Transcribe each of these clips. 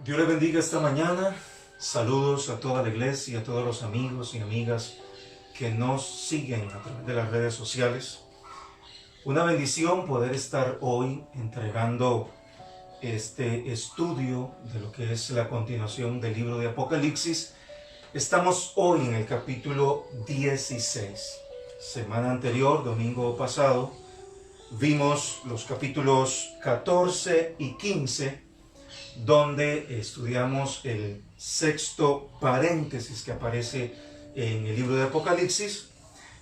Dios le bendiga esta mañana. Saludos a toda la iglesia, a todos los amigos y amigas que nos siguen a través de las redes sociales. Una bendición poder estar hoy entregando este estudio de lo que es la continuación del libro de Apocalipsis. Estamos hoy en el capítulo 16. Semana anterior, domingo pasado, vimos los capítulos 14 y 15, donde estudiamos el sexto paréntesis que aparece en el libro de Apocalipsis,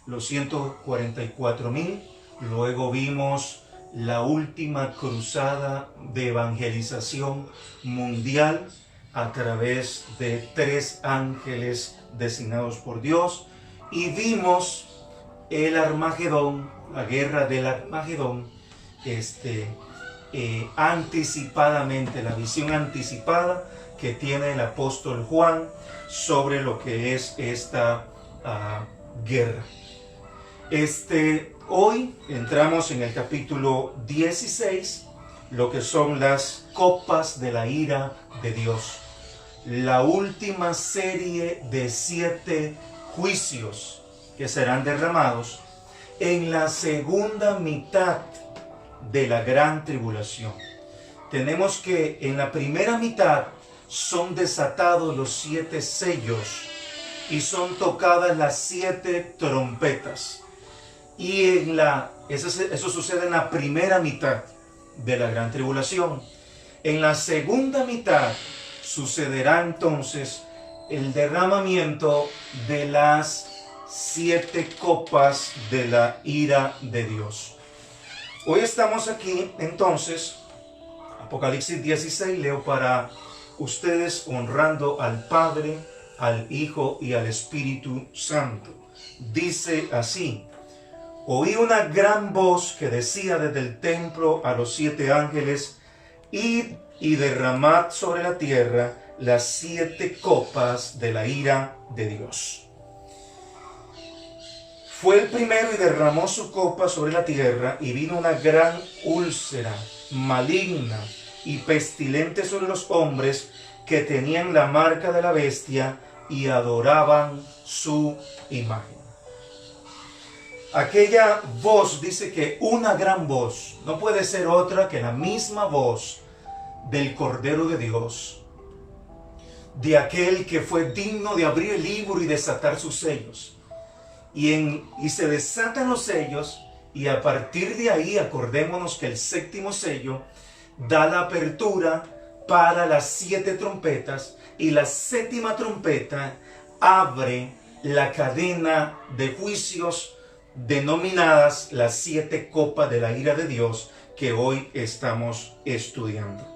los 144,000. Luego vimos la última cruzada de evangelización mundial a través de 3 ángeles designados por Dios. Y vimos el Armagedón, la guerra del Armagedón, anticipadamente, la visión anticipada que tiene el apóstol Juan sobre lo que es esta guerra. Hoy entramos en el capítulo 16, lo que son las copas de la ira de Dios. La última serie de 7 juicios que serán derramados en la segunda mitad de la gran tribulación. Tenemos que en la primera mitad son desatados los 7 sellos y son tocadas las 7 trompetas. Y eso sucede en la primera mitad de la gran tribulación. En la segunda mitad sucederá entonces el derramamiento de las 7 copas de la ira de Dios. Hoy estamos aquí, entonces, Apocalipsis 16, leo para ustedes honrando al Padre, al Hijo y al Espíritu Santo. Dice así: oí una gran voz que decía desde el templo a los 7 ángeles: id y derramad sobre la tierra las 7 copas de la ira de Dios. Fue el primero y derramó su copa sobre la tierra, y vino una gran úlcera maligna y pestilente sobre los hombres que tenían la marca de la bestia y adoraban su imagen. Aquella voz dice que una gran voz, no puede ser otra que la misma voz del Cordero de Dios, de aquel que fue digno de abrir el libro y desatar sus sellos. Y se desatan los sellos, y a partir de ahí, acordémonos que el séptimo sello da la apertura para las 7 trompetas, y la séptima trompeta abre la cadena de juicios denominadas las 7 copas de la ira de Dios que hoy estamos estudiando.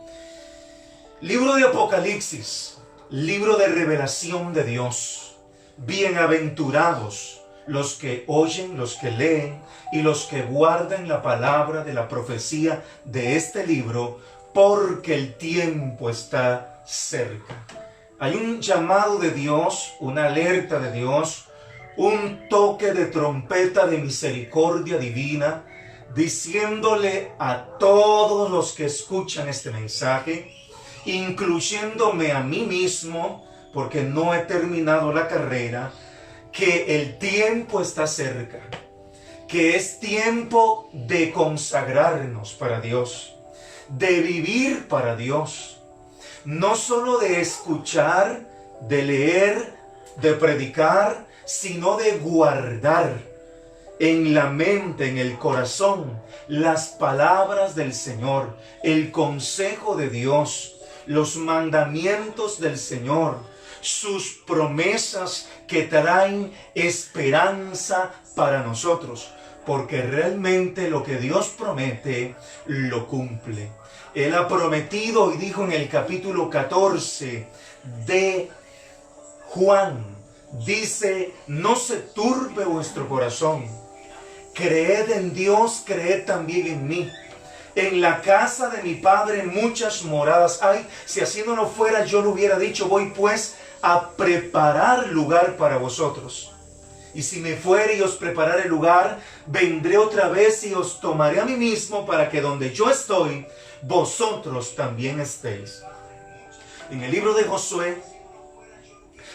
Libro de Apocalipsis, libro de revelación de Dios. Bienaventurados los que oyen, los que leen y los que guardan la palabra de la profecía de este libro, porque el tiempo está cerca. Hay un llamado de Dios, una alerta de Dios, un toque de trompeta de misericordia divina, diciéndole a todos los que escuchan este mensaje, incluyéndome a mí mismo, porque no he terminado la carrera, que el tiempo está cerca, que es tiempo de consagrarnos para Dios, de vivir para Dios, no solo de escuchar, de leer, de predicar, sino de guardar en la mente, en el corazón, las palabras del Señor, el consejo de Dios, los mandamientos del Señor, sus promesas que traen esperanza para nosotros, porque realmente lo que Dios promete, lo cumple. Él ha prometido y dijo en el capítulo 14 de Juan, dice: no se turbe vuestro corazón, creed en Dios, creed también en mí. En la casa de mi Padre muchas moradas hay. Si así no lo fuera, yo lo hubiera dicho. Voy pues a preparar lugar para vosotros. Y si me fuere y os preparare lugar, vendré otra vez y os tomaré a mí mismo, para que donde yo estoy, vosotros también estéis. En el libro de Josué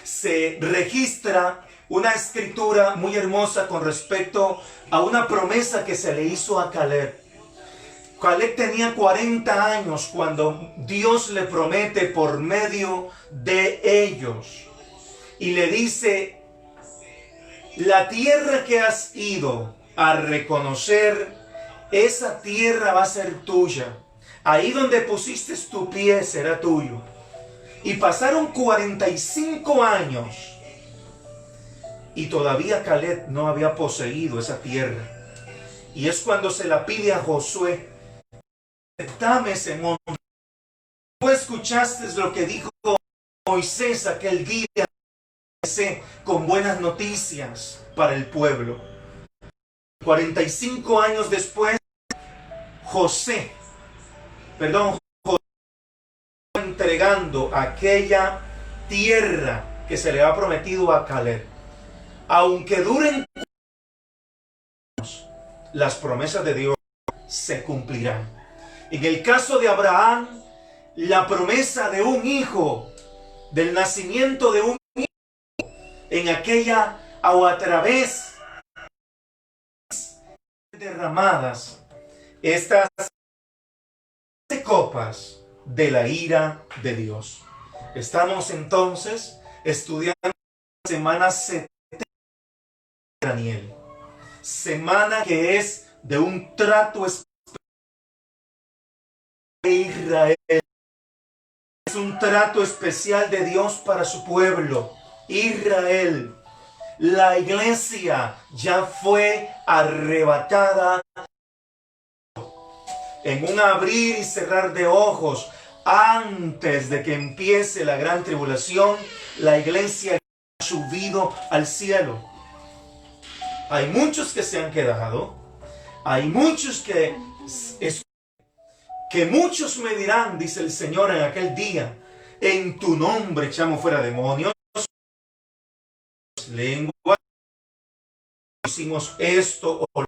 se registra una escritura muy hermosa con respecto a una promesa que se le hizo a Caleb. Caleb tenía 40 años cuando Dios le promete por medio de ellos y le dice: la tierra que has ido a reconocer, esa tierra va a ser tuya. Ahí donde pusiste tu pie será tuyo. Y pasaron 45 años y todavía Caleb no había poseído esa tierra. Y es cuando se la pide a Josué: dame ese monte. Tú escuchaste lo que dijo Moisés aquel día con buenas noticias para el pueblo. 45 años después, Josué entregando aquella tierra que se le ha prometido a Caleb. Aunque duren años, las promesas de Dios se cumplirán. En el caso de Abraham, la promesa de un hijo, del nacimiento de un hijo, en aquella o a través derramadas estas copas de la ira de Dios. Estamos entonces estudiando la semana 70 de Daniel, semana que es de un trato especial de Israel. Es un trato especial de Dios para su pueblo, Israel. La iglesia ya fue arrebatada en un abrir y cerrar de ojos. Antes de que empiece la gran tribulación, la iglesia ha subido al cielo. Hay muchos que se han quedado. Hay muchos que muchos me dirán, dice el Señor en aquel día: en tu nombre echamos fuera demonios, lengua, hicimos esto o lo.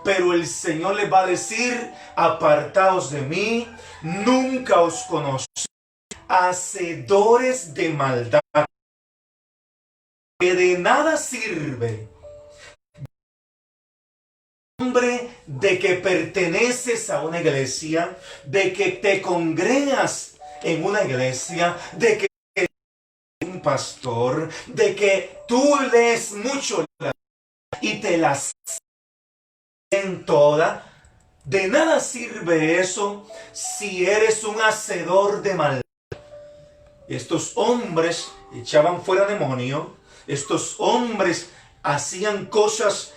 Pero el Señor les va a decir: apartaos de mí, nunca os conocí, hacedores de maldad, que de nada sirve nombre de que perteneces a una iglesia, de que te congregas en una iglesia, de que eres un pastor, de que tú lees mucho y te las en toda. De nada sirve eso si eres un hacedor de maldad. Estos hombres echaban fuera demonios, estos hombres hacían cosas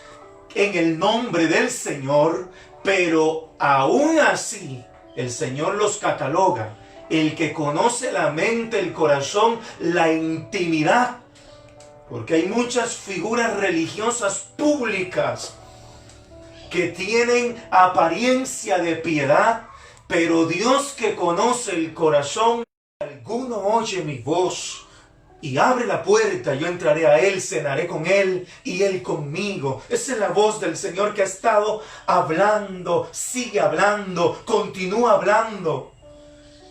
en el nombre del Señor, pero aún así el Señor los cataloga. El que conoce la mente, el corazón, la intimidad, porque hay muchas figuras religiosas públicas que tienen apariencia de piedad, pero Dios que conoce el corazón, alguno oye mi voz y abre la puerta, yo entraré a él, cenaré con él y él conmigo. Esa es la voz del Señor que ha estado hablando, sigue hablando, continúa hablando.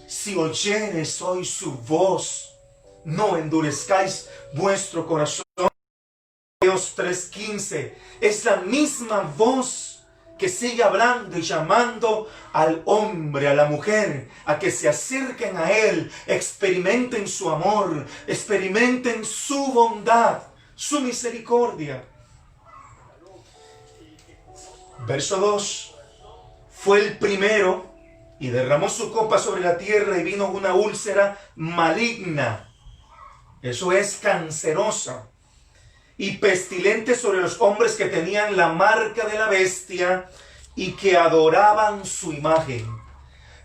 Si oyeres hoy su voz, no endurezcáis vuestro corazón. Hebreos 3:15 es la misma voz que sigue hablando y llamando al hombre, a la mujer, a que se acerquen a Él, experimenten su amor, experimenten su bondad, su misericordia. Verso 2. Fue el primero y derramó su copa sobre la tierra y vino una úlcera maligna. Eso es cancerosa. Y pestilente sobre los hombres que tenían la marca de la bestia y que adoraban su imagen.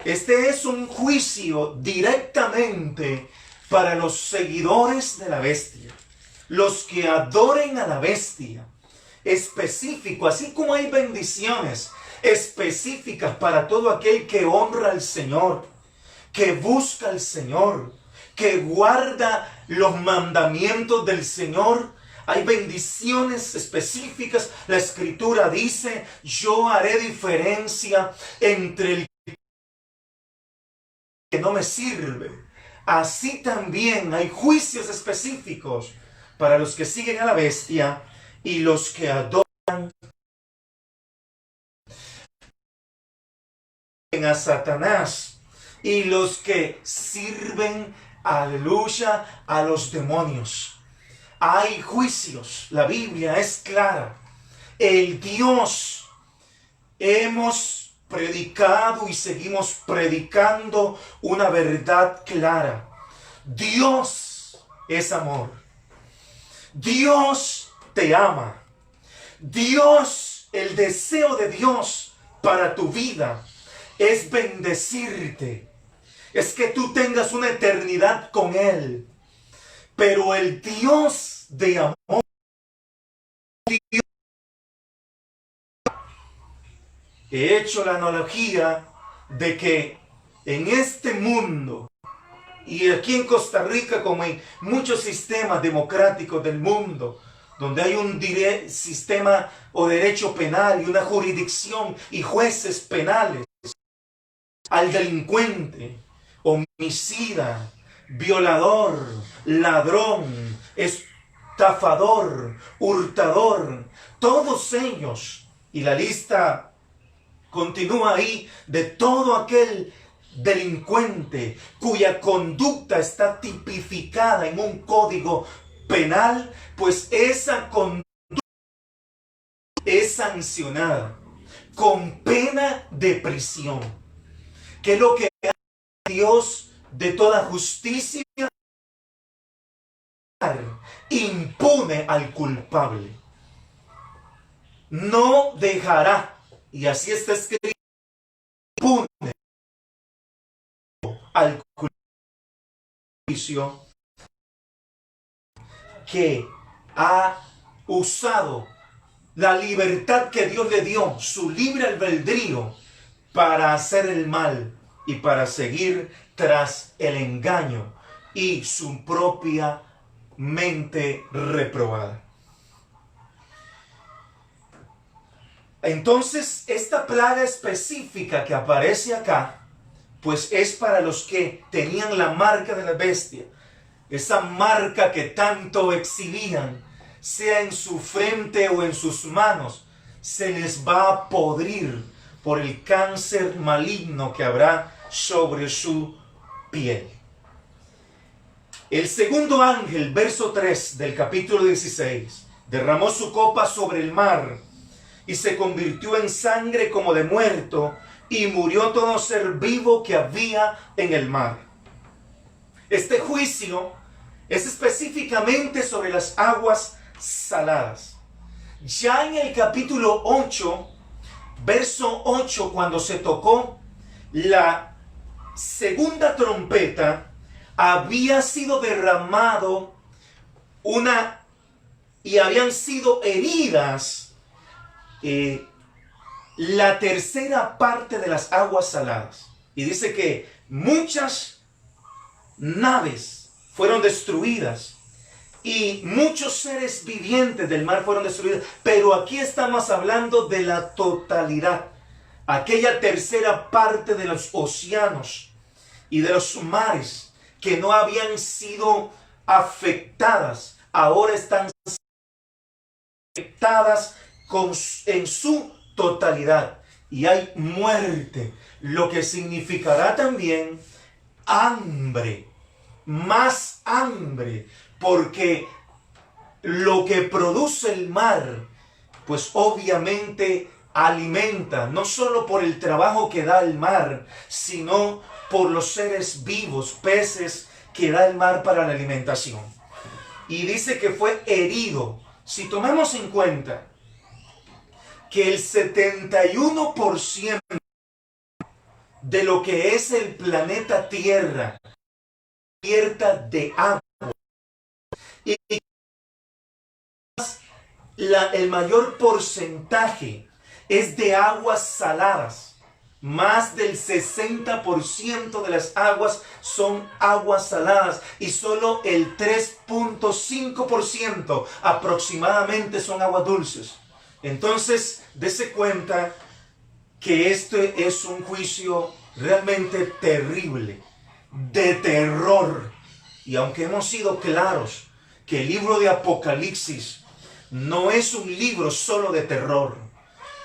Este es un juicio directamente para los seguidores de la bestia, los que adoren a la bestia. Específico, así como hay bendiciones específicas para todo aquel que honra al Señor, que busca al Señor, que guarda los mandamientos del Señor. Hay bendiciones específicas. La Escritura dice: yo haré diferencia entre el que no me sirve. así también hay juicios específicos para los que siguen a la bestia y los que adoran a Satanás y los que sirven, aleluya, a los demonios. Hay juicios, la Biblia es clara. El Dios, hemos predicado y seguimos predicando una verdad clara. Dios es amor. Dios te ama. Dios, el deseo de Dios para tu vida es bendecirte. Es que tú tengas una eternidad con Él. Pero el Dios de amor, he hecho la analogía de que en este mundo, y aquí en Costa Rica como en muchos sistemas democráticos del mundo, donde hay un sistema o derecho penal y una jurisdicción y jueces penales, al delincuente, homicida, violador, ladrón, estafador, hurtador, todos ellos, y la lista continúa ahí, de todo aquel delincuente cuya conducta está tipificada en un código penal, pues esa conducta es sancionada con pena de prisión, que es lo que Dios de toda justicia impune al culpable. No dejará, y así está escrito, impune al juicio que ha usado la libertad que Dios le dio, su libre albedrío, para hacer el mal y para seguir tras el engaño y su propia mente reprobada. Entonces, esta plaga específica que aparece acá, pues es para los que tenían la marca de la bestia, esa marca que tanto exhibían, sea en su frente o en sus manos, se les va a podrir por el cáncer maligno que habrá sobre su piel. El segundo ángel, verso 3 del capítulo 16, derramó su copa sobre el mar y se convirtió en sangre como de muerto, y murió todo ser vivo que había en el mar. Este juicio es específicamente sobre las aguas saladas. Ya en el capítulo 8, verso 8, cuando se tocó la segunda trompeta, había sido derramado y habían sido heridas la tercera parte de las aguas saladas. Y dice que muchas naves fueron destruidas y muchos seres vivientes del mar fueron destruidos. Pero aquí estamos hablando de la totalidad. Aquella tercera parte de los océanos y de los mares que no habían sido afectadas, ahora están afectadas en su totalidad. Y hay muerte, lo que significará también hambre, más hambre, porque lo que produce el mar, pues obviamente alimenta, no solo por el trabajo que da el mar, sino por los seres vivos, peces que da el mar para la alimentación. Y dice que fue herido. Si tomamos en cuenta que el 71% de lo que es el planeta Tierra cubierta de agua, y el mayor porcentaje es de aguas saladas. Más del 60% de las aguas son aguas saladas y solo el 3.5% aproximadamente son aguas dulces. Entonces, dése cuenta que este es un juicio realmente terrible. de terror. Y aunque hemos sido claros que el libro de Apocalipsis no es un libro solo de terror,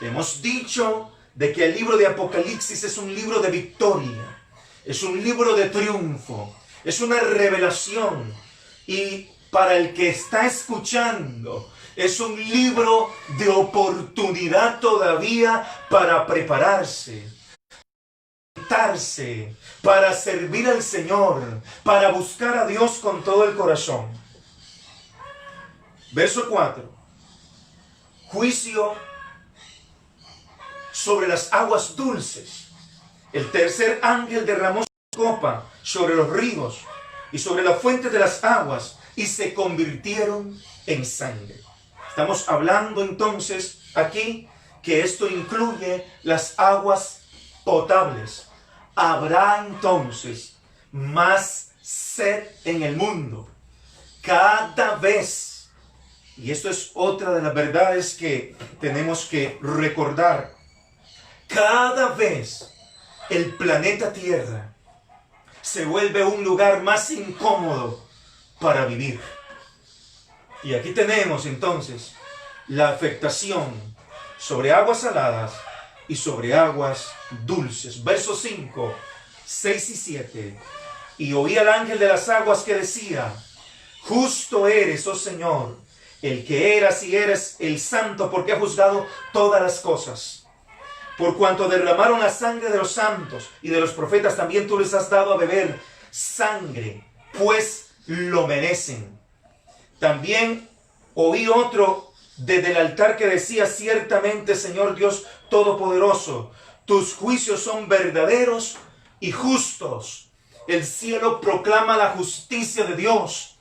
hemos dicho de que el libro de Apocalipsis es un libro de victoria, es un libro de triunfo, es una revelación. Y para el que está escuchando, es un libro de oportunidad todavía para prepararse, para servir al Señor, para buscar a Dios con todo el corazón. Verso 4. Juicio sobre las aguas dulces. El tercer ángel derramó su copa sobre los ríos y sobre la fuente de las aguas, y se convirtieron en sangre. Estamos hablando entonces aquí que esto incluye las aguas potables. Habrá entonces más sed en el mundo. Cada vez, y esto es otra de las verdades que tenemos que recordar, cada vez el planeta Tierra se vuelve un lugar más incómodo para vivir. Y aquí tenemos entonces la afectación sobre aguas saladas y sobre aguas dulces. Versos 5, 6 y 7. Y oí al ángel de las aguas que decía: justo eres, oh Señor, el que eras y eres el santo, porque has juzgado todas las cosas. Por cuanto derramaron la sangre de los santos y de los profetas, también tú les has dado a beber sangre, pues lo merecen. También oí otro desde el altar que decía: ciertamente, Señor Dios Todopoderoso, tus juicios son verdaderos y justos. El cielo proclama la justicia de Dios.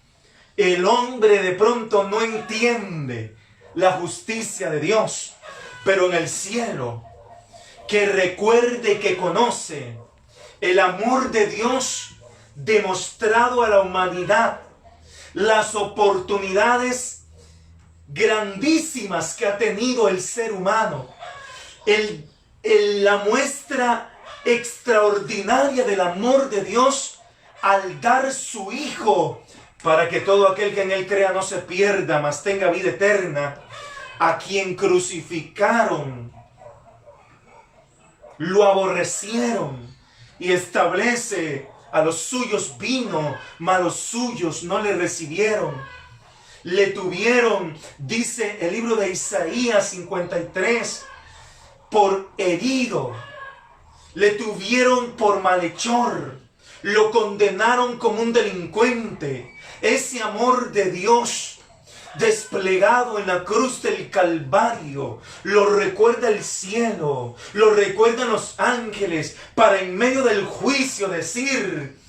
El hombre de pronto no entiende la justicia de Dios, pero en el cielo, que recuerde que conoce el amor de Dios demostrado a la humanidad, las oportunidades grandísimas que ha tenido el ser humano, la muestra extraordinaria del amor de Dios al dar su Hijo para que todo aquel que en Él crea no se pierda, mas tenga vida eterna, a quien crucificaron, lo aborrecieron, y establece: a los suyos vino, mas los suyos no le recibieron. Le tuvieron, dice el libro de Isaías 53, por herido. Le tuvieron por malhechor. Lo condenaron como un delincuente. Ese amor de Dios desplegado en la cruz del Calvario lo recuerda el cielo, lo recuerdan los ángeles, para en medio del juicio decir: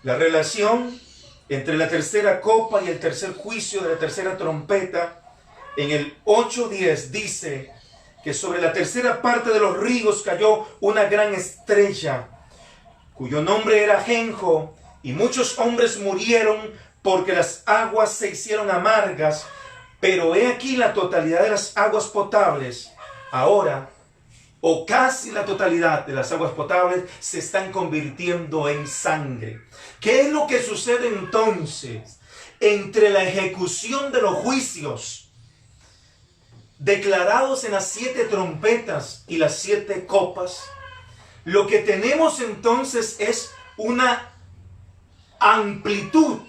la relación entre la tercera copa y el tercer juicio de la tercera trompeta, en el 8:10 dice que sobre la tercera parte de los ríos cayó una gran estrella, cuyo nombre era Ajenjo, y muchos hombres murieron porque las aguas se hicieron amargas. Pero he aquí la totalidad de las aguas potables ahora, o casi la totalidad de las aguas potables, se están convirtiendo en sangre. ¿Qué es lo que sucede entonces entre la ejecución de los juicios declarados en las 7 trompetas y las 7 copas? Lo que tenemos entonces es una amplitud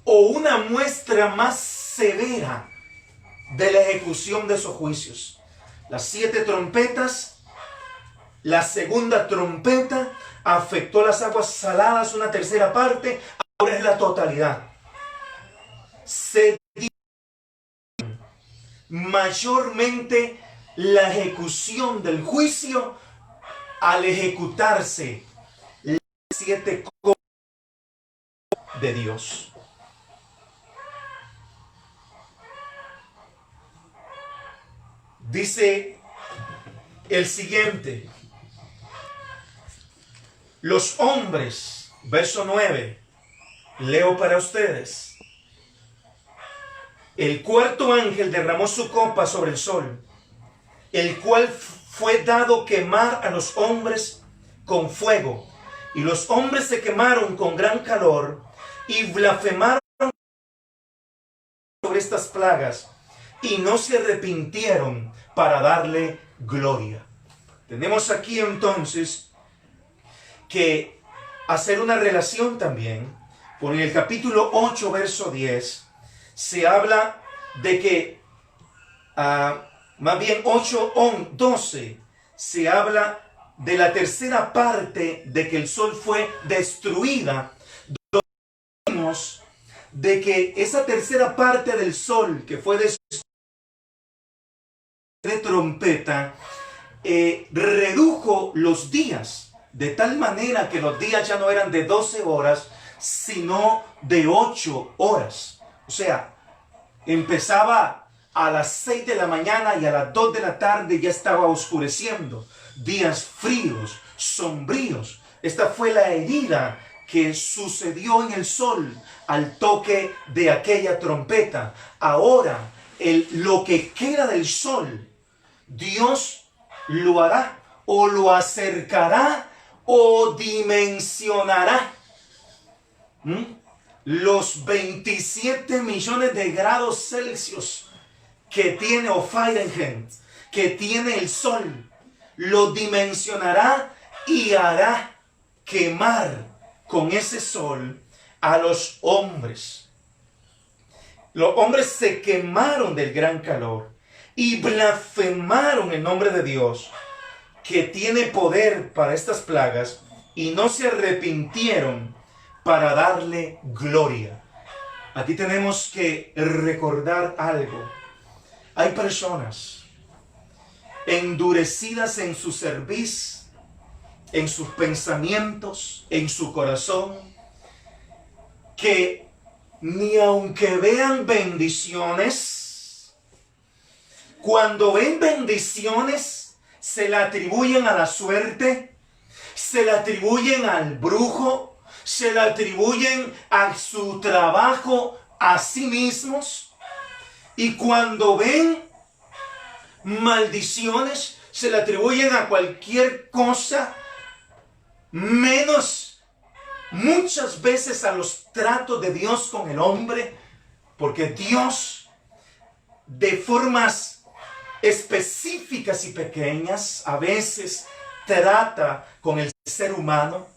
o una muestra más severa de la ejecución de esos juicios. Las 7 trompetas, la segunda trompeta afectó las aguas saladas, una tercera parte, ahora es la totalidad. Se mayormente la ejecución del juicio al ejecutarse las 7 copas de Dios. Dice el siguiente: los hombres, verso 9, leo para ustedes. El cuarto ángel derramó su copa sobre el sol, el cual fue dado quemar a los hombres con fuego. Y los hombres se quemaron con gran calor y blasfemaron sobre estas plagas y no se arrepintieron para darle gloria. Tenemos aquí entonces que hacer una relación también, porque en el capítulo 8, verso 10, se habla de que, más bien 8, 12, se habla de la tercera parte de que el sol fue destruida. De que esa tercera parte del sol que fue destruida de trompeta, redujo los días, de tal manera que los días ya no eran de 12 horas, sino de 8 horas. O sea, empezaba a las 6 de la mañana y a las 2 de la tarde ya estaba oscureciendo. Días fríos, sombríos. Esta fue la herida que sucedió en el sol al toque de aquella trompeta. Ahora, lo que queda del sol, Dios lo hará o lo acercará o dimensionará. Los 27 millones de grados Celsius que tiene, o Fahrenheit, que tiene el sol, lo dimensionará y hará quemar con ese sol a los hombres. Los hombres se quemaron del gran calor y blasfemaron el nombre de Dios, que tiene poder para estas plagas, y no se arrepintieron para darle gloria. Aquí tenemos que recordar algo. Hay personas endurecidas en su cerviz, en sus pensamientos, en su corazón, que ni aunque vean bendiciones, cuando ven bendiciones, se la atribuyen a la suerte, se la atribuyen al brujo, se la atribuyen a su trabajo, a sí mismos. Y cuando ven maldiciones, se la atribuyen a cualquier cosa, menos muchas veces a los tratos de Dios con el hombre, porque Dios, de formas específicas y pequeñas, a veces trata con el ser humano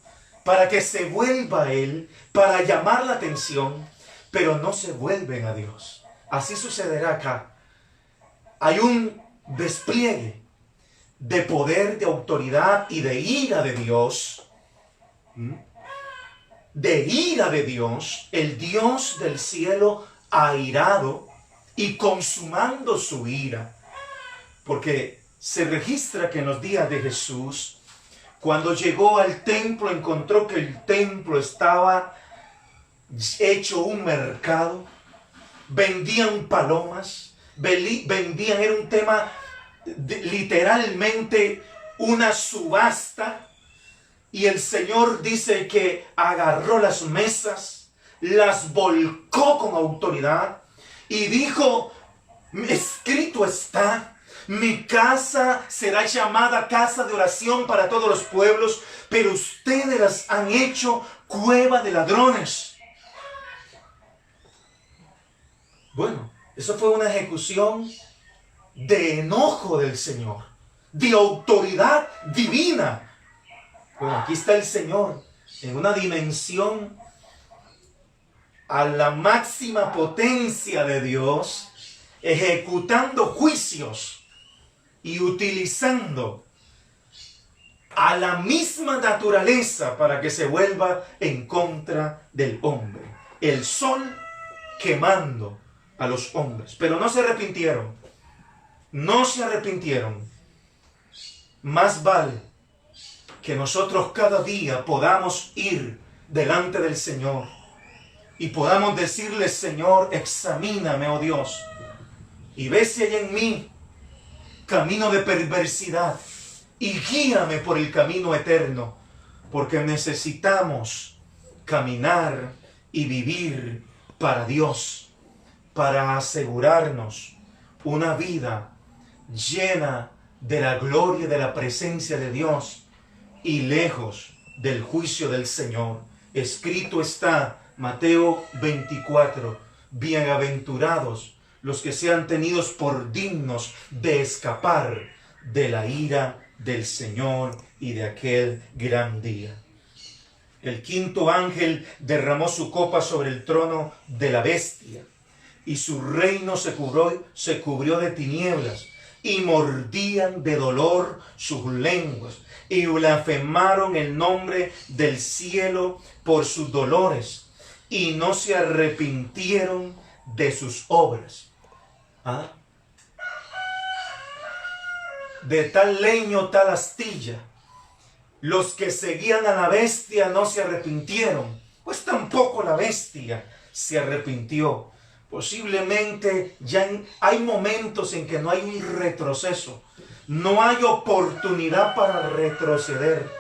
para que se vuelva a Él, para llamar la atención, pero no se vuelven a Dios. Así sucederá acá. Hay un despliegue de poder, de autoridad y de ira de Dios. De ira de Dios, el Dios del cielo airado y consumando su ira. Porque se registra que en los días de Jesús, cuando llegó al templo, encontró que el templo estaba hecho un mercado, vendían palomas, vendían, era un tema literalmente una subasta. Y el Señor dice que agarró las mesas, las volcó con autoridad y dijo: escrito está, mi casa será llamada casa de oración para todos los pueblos, pero ustedes las han hecho cueva de ladrones. Bueno, eso fue una ejecución de enojo del Señor, de autoridad divina. Bueno, aquí está el Señor en una dimensión a la máxima potencia de Dios, ejecutando juicios y utilizando a la misma naturaleza para que se vuelva en contra del hombre. El sol quemando a los hombres, pero no se arrepintieron. No se arrepintieron. Más vale que nosotros cada día podamos ir delante del Señor y podamos decirle: Señor, examíname, oh Dios, y ve si hay en mí camino de perversidad y guíame por el camino eterno, porque necesitamos caminar y vivir para Dios, para asegurarnos una vida llena de la gloria, de la presencia de Dios y lejos del juicio del Señor. Escrito está, Mateo 24, bienaventurados los que sean tenidos por dignos de escapar de la ira del Señor y de aquel gran día. El quinto ángel derramó su copa sobre el trono de la bestia, y su reino se cubrió de tinieblas, y mordían de dolor sus lenguas, y blasfemaron el nombre del cielo por sus dolores, y no se arrepintieron de sus obras. ¿Ah? De tal leño, tal astilla. Los que seguían a la bestia no se arrepintieron, pues tampoco la bestia se arrepintió. Posiblemente hay momentos en que no hay un retroceso, no hay oportunidad para retroceder.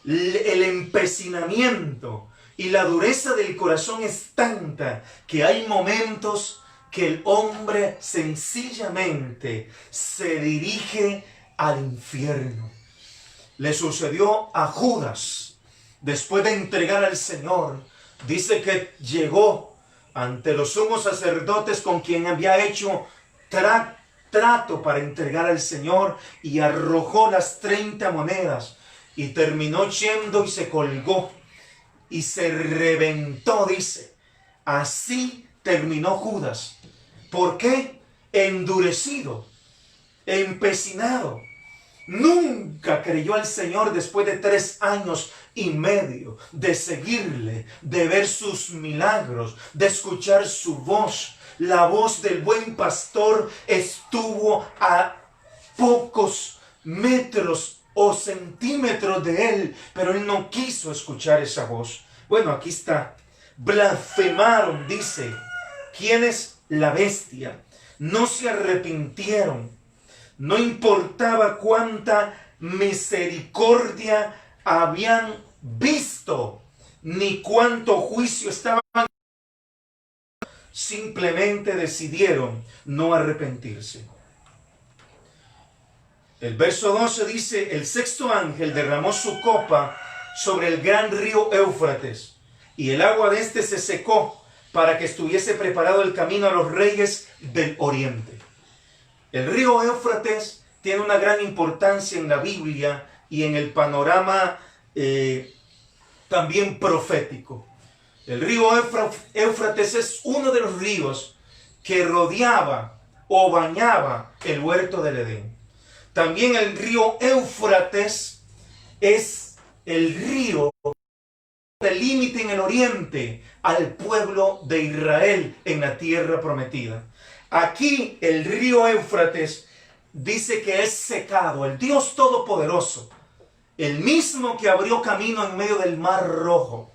El empecinamiento y la dureza del corazón es tanta que hay momentos que el hombre sencillamente se dirige al infierno. Le sucedió a Judas, después de entregar al Señor. Dice que llegó ante los sumos sacerdotes con quien había hecho trato para entregar al Señor, y arrojó las 30 monedas y terminó yendo y se colgó y se reventó, dice. Así terminó Judas. ¿Por qué? Endurecido, empecinado. Nunca creyó al Señor después de 3 años y medio de seguirle, de ver sus milagros, de escuchar su voz. La voz del buen pastor estuvo a pocos metros o centímetros de él, pero él no quiso escuchar esa voz. Bueno, aquí está. Blasfemaron, dice. ¿Quién es la bestia? No se arrepintieron. No importaba cuánta misericordia habían visto, ni cuánto juicio estaban. Simplemente decidieron no arrepentirse. El verso 12 dice: el sexto ángel derramó su copa sobre el gran río Éufrates, y el agua de este se secó, para que estuviese preparado el camino a los reyes del oriente. El río Éufrates tiene una gran importancia en la Biblia y en el panorama también profético. El río Éufrates es uno de los ríos que rodeaba o bañaba el huerto del Edén. También el río Éufrates es el río del límite en el oriente al pueblo de Israel en la tierra prometida. Aquí el río Éufrates dice que es secado. El Dios Todopoderoso, el mismo que abrió camino en medio del Mar Rojo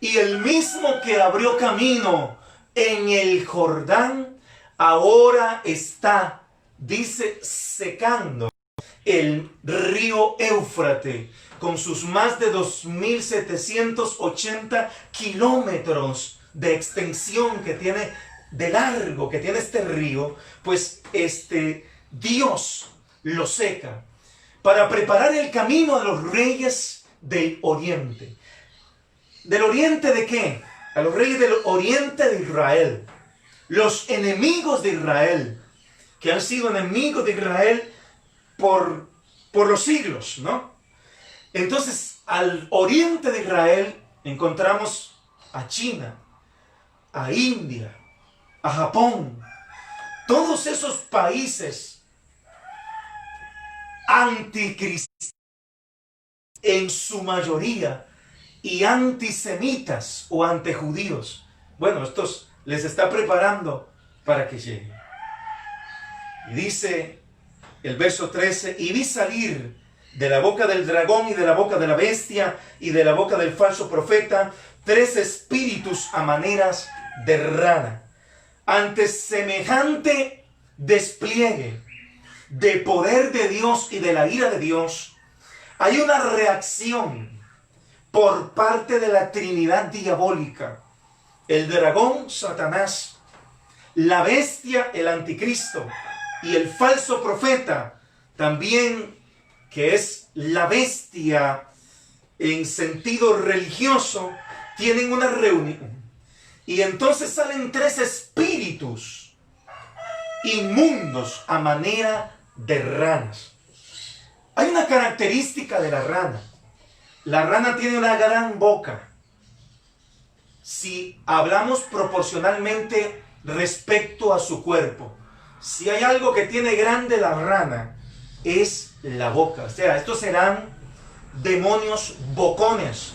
y el mismo que abrió camino en el Jordán, ahora está, dice, secando el río Éufrates con sus más de 2.780 kilómetros de extensión que tiene, de largo que tiene este río. Pues Dios lo seca para preparar el camino a los reyes del oriente. ¿Del oriente de qué? A los reyes del oriente de Israel. Los enemigos de Israel, que han sido enemigos de Israel por los siglos, ¿no? Entonces, al oriente de Israel encontramos a China, a India, a Japón. Todos esos países anticristianos en su mayoría y antisemitas o antijudíos. Bueno, estos les está preparando para que lleguen. Y dice el verso 13: y vi salir de la boca del dragón y de la boca de la bestia y de la boca del falso profeta 3 espíritus a maneras de rana. Ante semejante despliegue de poder de Dios y de la ira de Dios, hay una reacción por parte de la Trinidad diabólica. El dragón, Satanás, la bestia, el anticristo, y el falso profeta también que es la bestia en sentido religioso, tienen una reunión. Y entonces salen tres espíritus inmundos a manera de ranas. Hay una característica de la rana. La rana tiene una gran boca. Si hablamos proporcionalmente respecto a su cuerpo, si hay algo que tiene grande la rana, es la boca. O sea, estos serán demonios bocones,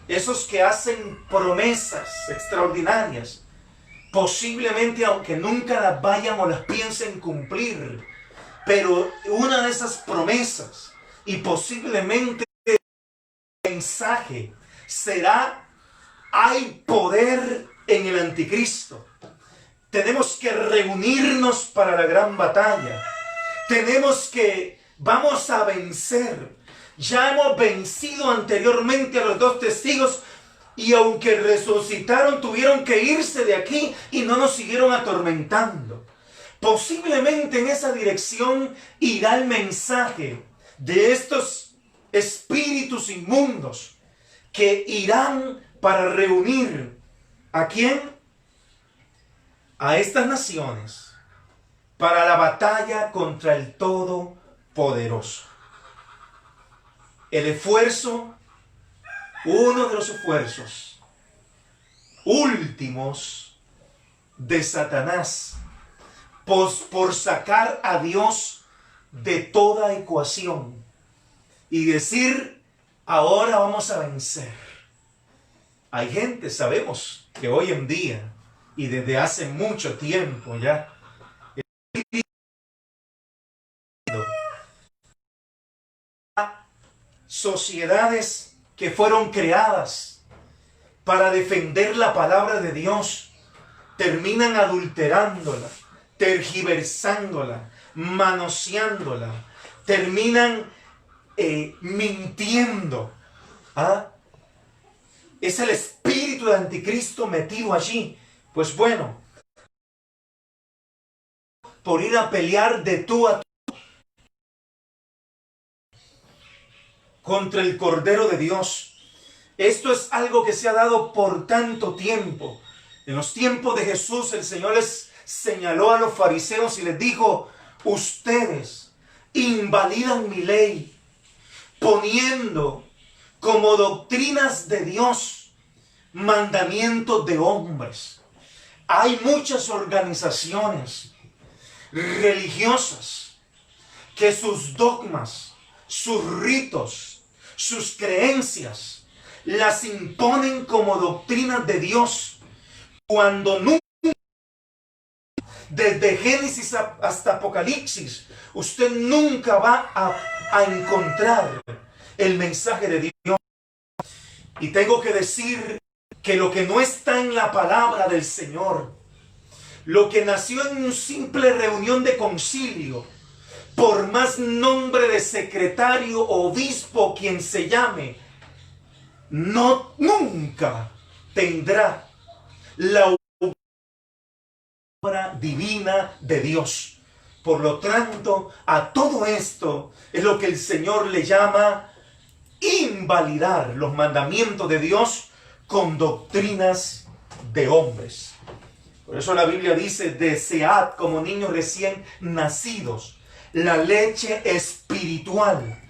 esos que hacen promesas extraordinarias, posiblemente aunque nunca las vayan o las piensen cumplir, pero una de esas promesas y posiblemente el mensaje será: hay poder en el anticristo. Tenemos que reunirnos para la gran batalla. Vamos a vencer. Ya hemos vencido anteriormente a los dos testigos y aunque resucitaron, tuvieron que irse de aquí y no nos siguieron atormentando. Posiblemente en esa dirección irá el mensaje de estos espíritus inmundos que irán para reunir ¿a quién? A estas naciones para la batalla contra el Todopoderoso. El esfuerzo, uno de los esfuerzos últimos de Satanás por sacar a Dios de toda ecuación y decir: ahora vamos a vencer. Hay gente, sabemos que hoy en día y desde hace mucho tiempo ya, sociedades que fueron creadas para defender la palabra de Dios terminan adulterándola, tergiversándola, manoseándola, terminan mintiendo. Es el espíritu de anticristo metido allí. Pues bueno, por ir a pelear de tú a tú contra el Cordero de Dios. Esto es algo que se ha dado por tanto tiempo. En los tiempos de Jesús, el Señor les señaló a los fariseos y les dijo: ustedes invalidan mi ley, poniendo como doctrinas de Dios mandamientos de hombres. Hay muchas organizaciones religiosas que sus dogmas, sus ritos, sus creencias las imponen como doctrinas de Dios, cuando nunca, desde Génesis hasta Apocalipsis, usted nunca va a encontrar el mensaje de Dios. Y tengo que decir que lo que no está en la palabra del Señor, lo que nació en una simple reunión de concilio, por más nombre de secretario, obispo, quien se llame, nunca tendrá la obra divina de Dios. Por lo tanto, a todo esto es lo que el Señor le llama invalidar los mandamientos de Dios con doctrinas de hombres. Por eso la Biblia dice: desead como niños recién nacidos la leche espiritual,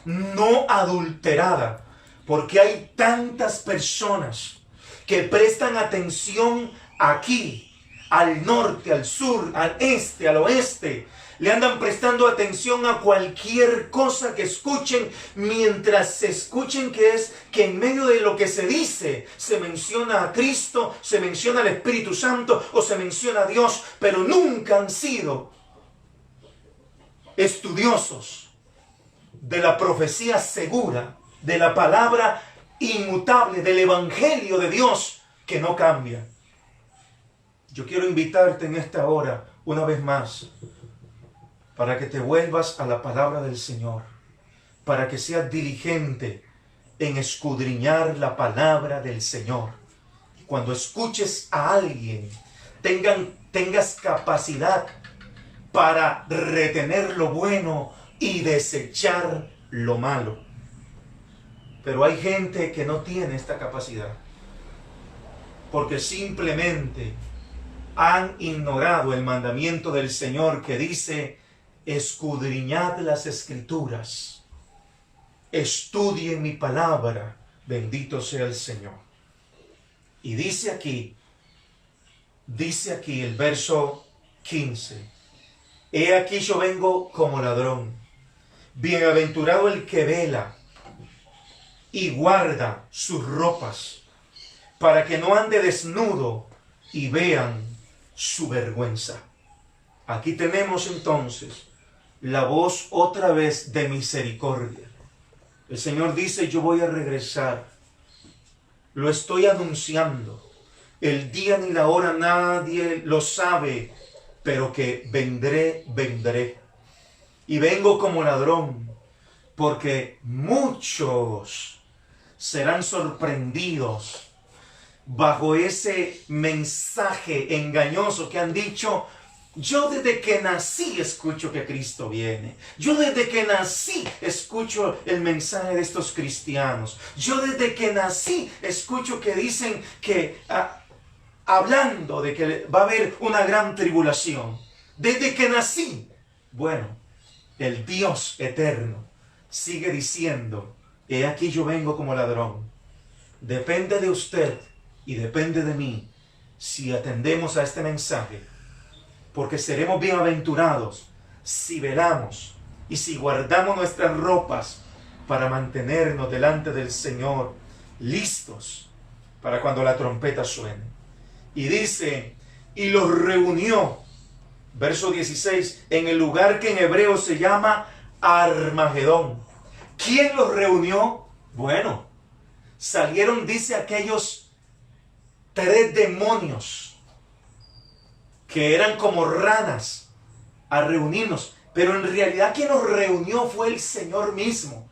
no adulterada, porque hay tantas personas que prestan atención aquí, al norte, al sur, al este, al oeste. Le andan prestando atención a cualquier cosa que escuchen, mientras se escuchen que en medio de lo que se dice se menciona a Cristo, se menciona al Espíritu Santo o se menciona a Dios, pero nunca han sido estudiosos de la profecía segura, de la palabra inmutable, del Evangelio de Dios que no cambia. Yo quiero invitarte en esta hora, una vez más, para que te vuelvas a la palabra del Señor, para que seas diligente en escudriñar la palabra del Señor. Cuando escuches a alguien, tengas capacidad para retener lo bueno, y desechar lo malo. Pero hay gente que no tiene esta capacidad, porque simplemente han ignorado el mandamiento del Señor que dice: escudriñad las Escrituras, estudien mi palabra, bendito sea el Señor. Y dice aquí el verso 15: he aquí yo vengo como ladrón. Bienaventurado el que vela y guarda sus ropas, para que no ande desnudo y vean su vergüenza. Aquí tenemos entonces la voz otra vez de misericordia. El Señor dice: yo voy a regresar. Lo estoy anunciando. El día ni la hora nadie lo sabe, pero que vendré. Y vengo como ladrón, porque muchos serán sorprendidos bajo ese mensaje engañoso que han dicho: yo desde que nací escucho que Cristo viene. Yo desde que nací escucho el mensaje de estos cristianos. Yo desde que nací escucho que dicen que, hablando de que va a haber una gran tribulación. Desde que nací. Bueno, el Dios eterno sigue diciendo: he aquí yo vengo como ladrón. Depende de usted y depende de mí si atendemos a este mensaje, porque seremos bienaventurados si velamos y si guardamos nuestras ropas para mantenernos delante del Señor, listos para cuando la trompeta suene. Y dice: y los reunió, verso 16, en el lugar que en hebreo se llama Armagedón. ¿Quién los reunió? Bueno, salieron, dice, aquellos 3 demonios que eran como ranas a reunirnos. Pero en realidad quien nos reunió fue el Señor mismo.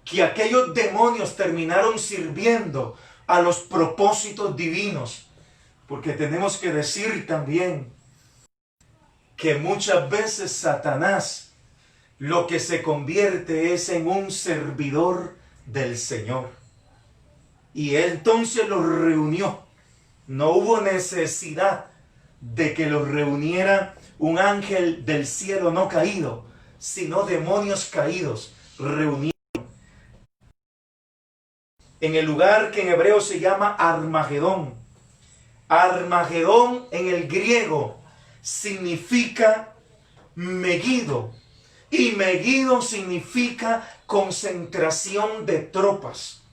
Que aquellos demonios terminaron sirviendo a los propósitos divinos. Porque tenemos que decir también que muchas veces Satanás lo que se convierte es en un servidor del Señor. Y él entonces los reunió. No hubo necesidad de que los reuniera un ángel del cielo no caído, sino demonios caídos reunidos en el lugar que en hebreo se llama Armagedón. Armagedón en el griego significa Megido, y Megido significa concentración de tropas.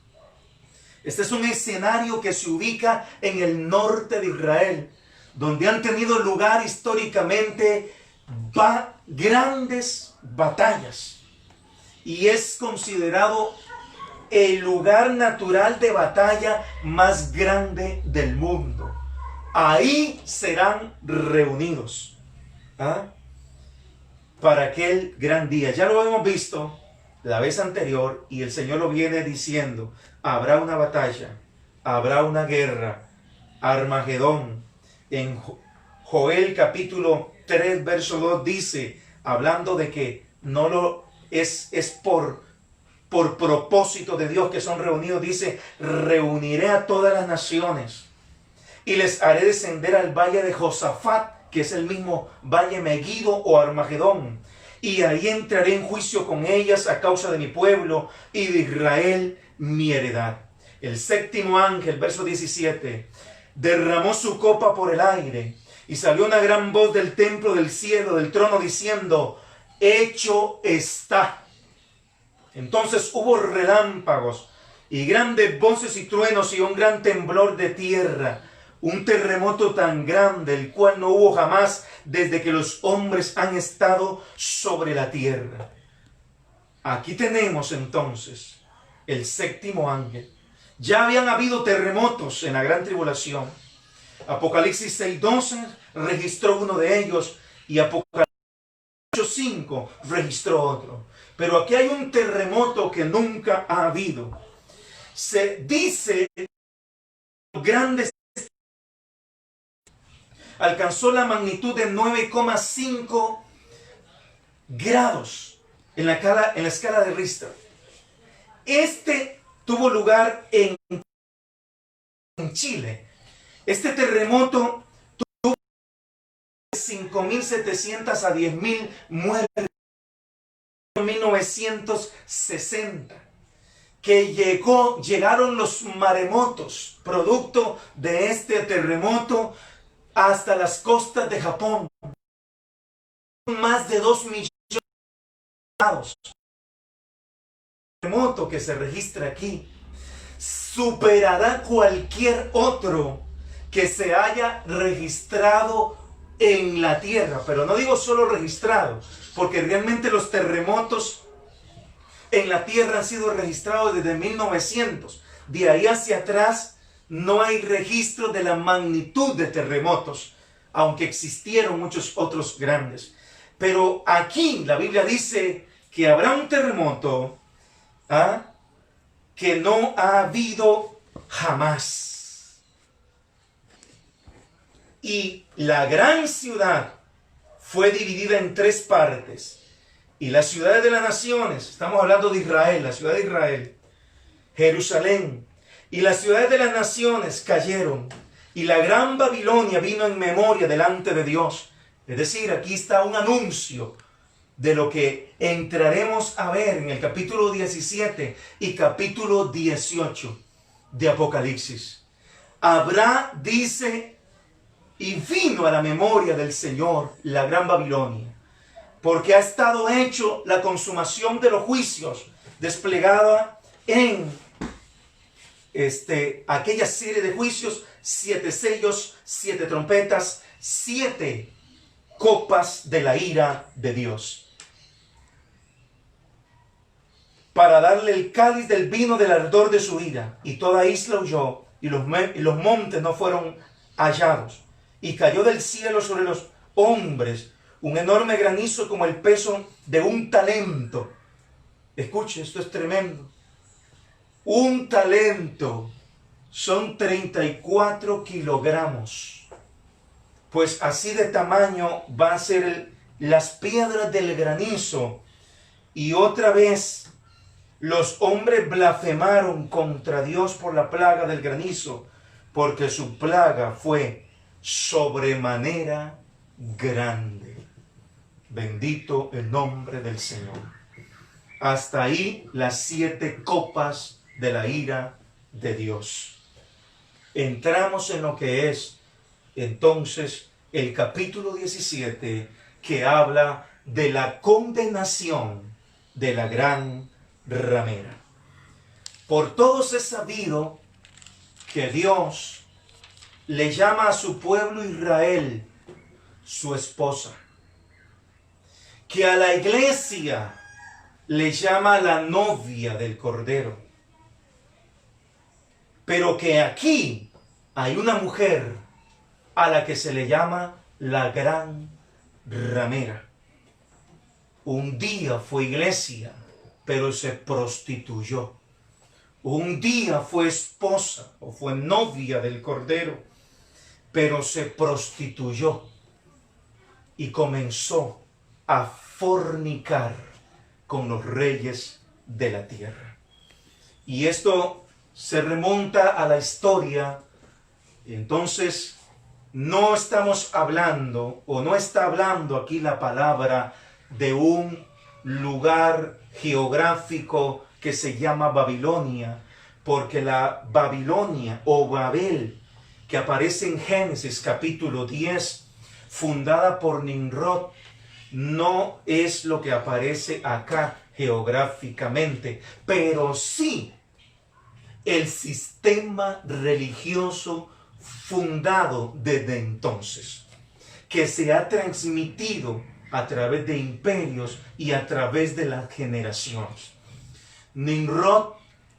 Este es un escenario que se ubica en el norte de Israel, donde han tenido lugar históricamente grandes batallas. Y es considerado el lugar natural de batalla más grande del mundo. Ahí serán reunidos para aquel gran día. Ya lo hemos visto la vez anterior y el Señor lo viene diciendo: habrá una batalla, habrá una guerra, Armagedón. En Joel capítulo 3 verso 2 dice, hablando de que no lo es por propósito de Dios que son reunidos, dice: reuniré a todas las naciones y les haré descender al valle de Josafat, que es el mismo valle Megido o Armagedón, y ahí entraré en juicio con ellas a causa de mi pueblo y de Israel mi heredad. El séptimo ángel, verso 17, derramó su copa por el aire y salió una gran voz del templo del cielo, del trono, diciendo: hecho está. Entonces hubo relámpagos y grandes voces y truenos y un gran temblor de tierra, un terremoto tan grande, el cual no hubo jamás desde que los hombres han estado sobre la tierra. Aquí tenemos entonces el séptimo ángel. Ya habían habido terremotos en la gran tribulación. Apocalipsis 6:12 registró uno de ellos y Apocalipsis 8:5 registró otro. Pero aquí hay un terremoto que nunca ha habido. Se dice que grandes alcanzó la magnitud de 9,5 grados. en la escala de Richter. Este tuvo lugar en Chile. Este terremoto tuvo 5.700 a 10.000 muertes en 1960. Que llegaron los maremotos, producto de este terremoto, hasta las costas de Japón. Más de 2 millones de muertos. El terremoto que se registra aquí superará cualquier otro que se haya registrado en la Tierra. Pero no digo solo registrado, porque realmente los terremotos en la Tierra han sido registrados desde 1900. De ahí hacia atrás no hay registro de la magnitud de terremotos, aunque existieron muchos otros grandes. Pero aquí la Biblia dice que habrá un terremoto que no ha habido jamás. Y la gran ciudad fue dividida en 3 partes. Y las ciudades de las naciones, estamos hablando de Israel, la ciudad de Israel, Jerusalén, y las ciudades de las naciones cayeron, y la gran Babilonia vino en memoria delante de Dios. Es decir, aquí está un anuncio de lo que entraremos a ver en el capítulo 17 y capítulo 18 de Apocalipsis. Habrá, dice, y vino a la memoria del Señor la gran Babilonia, porque ha estado hecho la consumación de los juicios, desplegada en aquella serie de juicios, 7 sellos, 7 trompetas, 7 copas de la ira de Dios, para darle el cáliz del vino del ardor de su ira. Y toda isla huyó, y los montes no fueron hallados. Y cayó del cielo sobre los hombres un enorme granizo como el peso de un talento. Escuche, esto es tremendo. Un talento son 34 kilogramos. Pues así de tamaño va a ser las piedras del granizo. Y otra vez los hombres blasfemaron contra Dios por la plaga del granizo, porque su plaga fue sobremanera grande. Bendito el nombre del Señor. Hasta ahí las 7 copas de la ira de Dios. Entramos en lo que es entonces el capítulo 17, que habla de la condenación de la gran ramera. Por todos es sabido que Dios le llama a su pueblo Israel su esposa, que a la iglesia le llama la novia del Cordero, pero que aquí hay una mujer a la que se le llama la gran ramera. Un día fue iglesia, pero se prostituyó. Un día fue esposa o fue novia del Cordero, pero se prostituyó y comenzó a fornicar con los reyes de la tierra. Y esto se remonta a la historia. Entonces, no estamos hablando, o no está hablando aquí la palabra de un lugar geográfico que se llama Babilonia, porque la Babilonia o Babel, que aparece en Génesis capítulo 10, fundada por Nimrod, no es lo que aparece acá geográficamente, pero sí el sistema religioso fundado desde entonces, que se ha transmitido a través de imperios y a través de las generaciones. Nimrod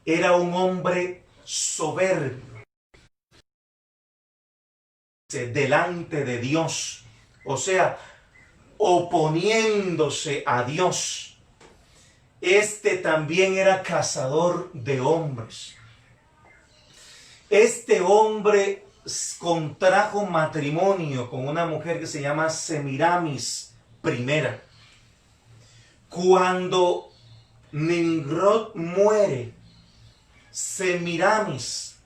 era un hombre soberbio delante de Dios, o sea, oponiéndose a Dios. Este también era cazador de hombres. Este hombre contrajo matrimonio con una mujer que se llama Semiramis I. Cuando Nimrod muere, Semiramis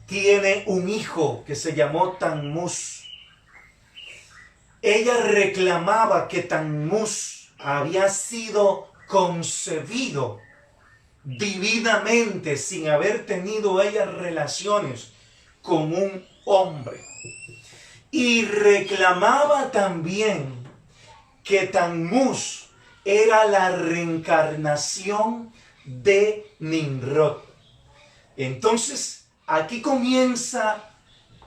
tiene un hijo que se llamó Tammuz. Ella reclamaba que Tammuz había sido concebido divinamente sin haber tenido ella relaciones con un hombre. Y reclamaba también que Tammuz era la reencarnación de Nimrod. Entonces, aquí comienza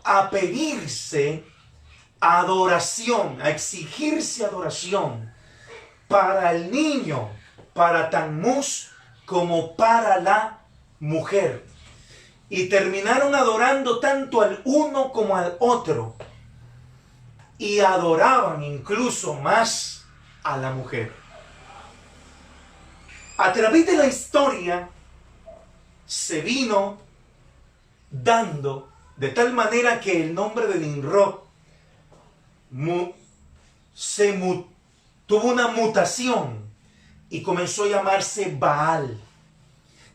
a pedirse adoración, a exigirse adoración para el niño, para Tammuz, como para la mujer. Y terminaron adorando tanto al uno como al otro. Y adoraban incluso más a la mujer. A través de la historia se vino dando de tal manera que el nombre de Nimrod tuvo una mutación y comenzó a llamarse Baal.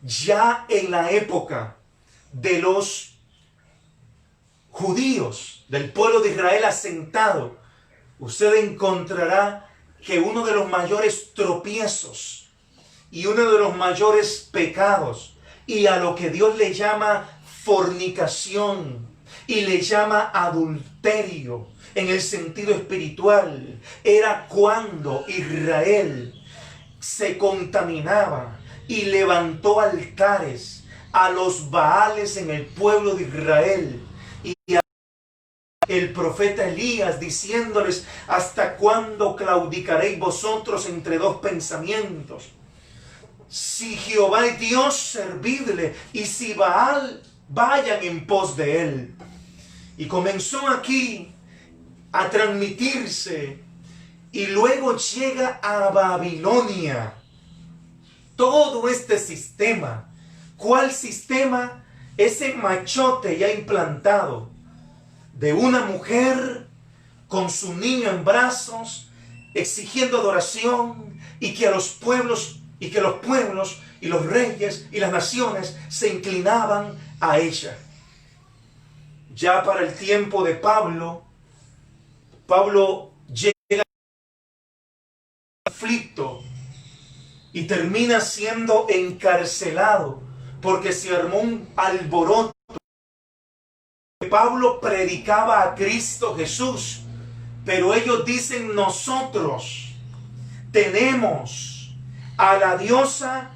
Ya en la época de los judíos, del pueblo de Israel asentado, usted encontrará que uno de los mayores tropiezos y uno de los mayores pecados, y a lo que Dios le llama fornicación y le llama adulterio en el sentido espiritual, era cuando Israel se contaminaba y levantó altares a los Baales en el pueblo de Israel. Y el profeta Elías diciéndoles: ¿hasta cuándo claudicaréis vosotros entre dos pensamientos? Si Jehová es Dios, servidle, y si Baal, vayan en pos de él. Y comenzó aquí a transmitirse, y luego llega a Babilonia todo este sistema. ¿Cuál sistema? Ese machote ya implantado de una mujer con su niño en brazos, exigiendo adoración, y que los pueblos y los reyes y las naciones se inclinaban a ella. Ya para el tiempo de Pablo llega al conflicto y termina siendo encarcelado porque se armó un alboroto. Pablo predicaba a Cristo Jesús, pero ellos dicen: nosotros tenemos a la diosa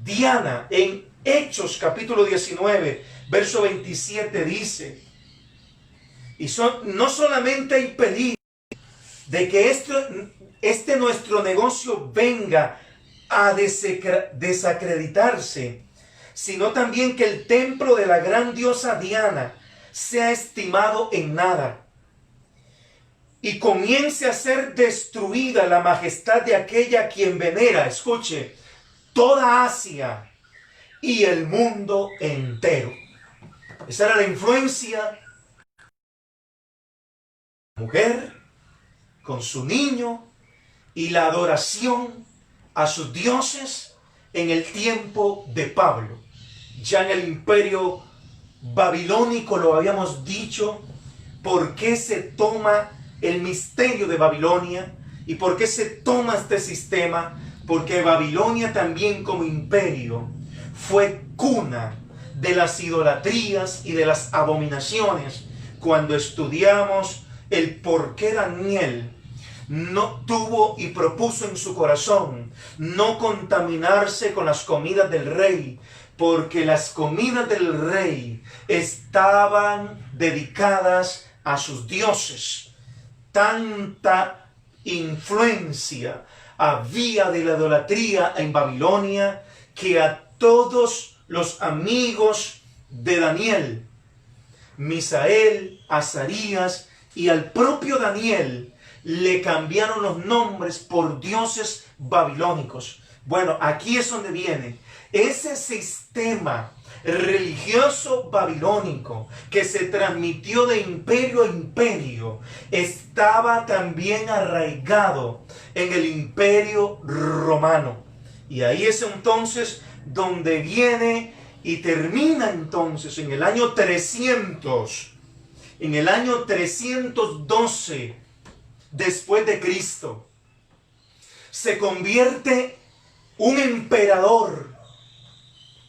Diana. En Hechos capítulo 19, verso 27 dice: y no solamente hay peligro de que este nuestro negocio venga a desacreditarse, sino también que el templo de la gran diosa Diana sea estimado en nada, y comience a ser destruida la majestad de aquella a quien venera, escuche, toda Asia y el mundo entero. Esa era la influencia de la mujer con su niño y la adoración a sus dioses en el tiempo de Pablo. Ya en el imperio babilónico lo habíamos dicho. ¿Por qué se toma el misterio de Babilonia? ¿Y por qué se toma este sistema? Porque Babilonia también como imperio fue cuna de las idolatrías y de las abominaciones. Cuando estudiamos el por qué Daniel no tuvo y propuso en su corazón no contaminarse con las comidas del rey, porque las comidas del rey estaban dedicadas a sus dioses. Tanta influencia había de la idolatría en Babilonia que a todos los amigos de Daniel, Misael, Azarías y al propio Daniel, le cambiaron los nombres por dioses babilónicos. Bueno, aquí es donde viene ese sistema religioso babilónico que se transmitió de imperio a imperio. Estaba también arraigado en el Imperio Romano. Y ahí es entonces donde viene y termina entonces en el año 300, en el año 312 después de Cristo. Se convierte un emperador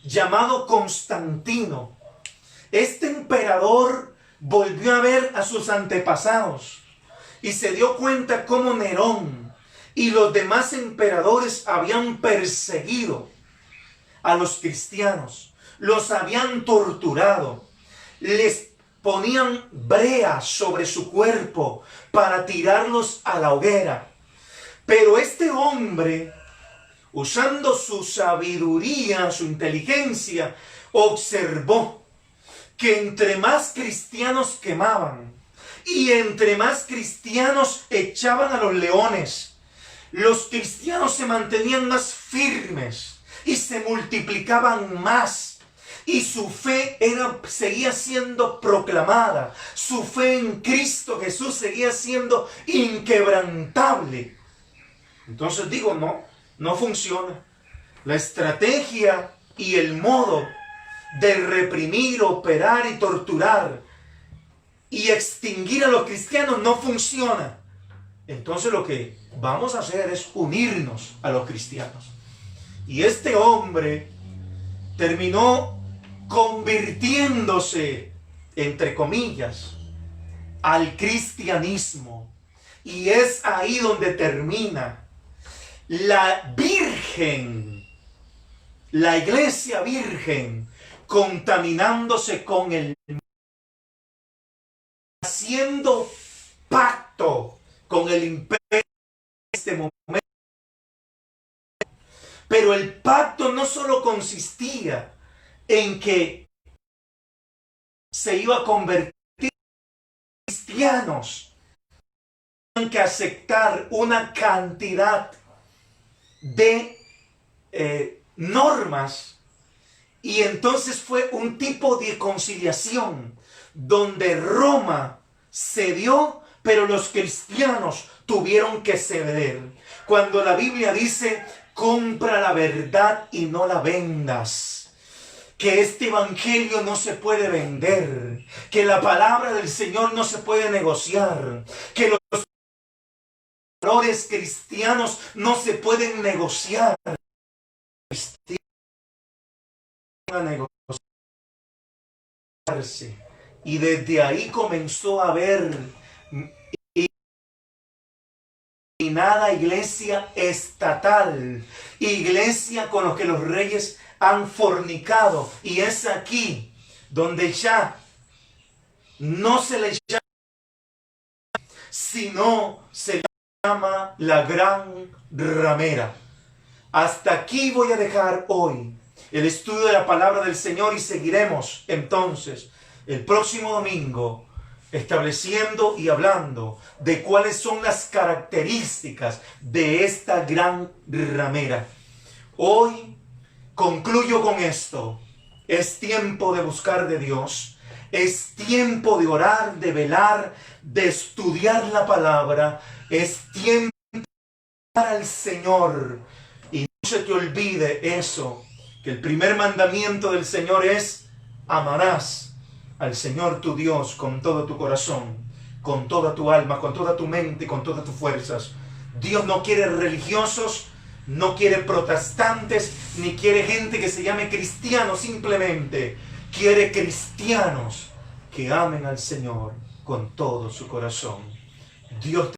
llamado Constantino. Este emperador volvió a ver a sus antepasados y se dio cuenta cómo Nerón y los demás emperadores habían perseguido a los cristianos, los habían torturado, les ponían breas sobre su cuerpo para tirarlos a la hoguera. Pero este hombre, usando su sabiduría, su inteligencia, observó que entre más cristianos quemaban y entre más cristianos echaban a los leones, los cristianos se mantenían más firmes y se multiplicaban más. Y su fe seguía siendo proclamada. Su fe en Cristo Jesús seguía siendo inquebrantable. Entonces digo, no funciona. La estrategia y el modo de reprimir, operar y torturar y extinguir a los cristianos no funciona. Entonces lo que vamos a hacer es unirnos a los cristianos. Y este hombre terminó convirtiéndose, entre comillas, al cristianismo. Y es ahí donde termina la Virgen, la Iglesia Virgen, contaminándose con el, haciendo pacto con el imperio en este momento. Pero el pacto no solo consistía en que se iba a convertir en cristianos, tenían que aceptar una cantidad de normas, y entonces fue un tipo de conciliación donde Roma cedió, pero los cristianos tuvieron que ceder. Cuando la Biblia dice: compra la verdad y no la vendas, que este evangelio no se puede vender, que la palabra del Señor no se puede negociar, que los valores cristianos no se pueden negociar. A negociarse. Y desde ahí comenzó a haber nada iglesia estatal, iglesia con los que los reyes han fornicado. Y es aquí donde ya no se le llama, sino se le llama la gran ramera. Hasta aquí voy a dejar hoy el estudio de la palabra del Señor, y seguiremos entonces el próximo domingo estableciendo y hablando de cuáles son las características de esta gran ramera. Hoy concluyo con esto. Es tiempo de buscar de Dios. Es tiempo de orar, de velar, de estudiar la palabra. Es tiempo de orar al Señor. Y no se te olvide eso, que el primer mandamiento del Señor es: amarás al Señor tu Dios con todo tu corazón, con toda tu alma, con toda tu mente, con todas tus fuerzas. Dios no quiere religiosos, no quiere protestantes, ni quiere gente que se llame cristiano simplemente. Quiere cristianos que amen al Señor con todo su corazón. Dios te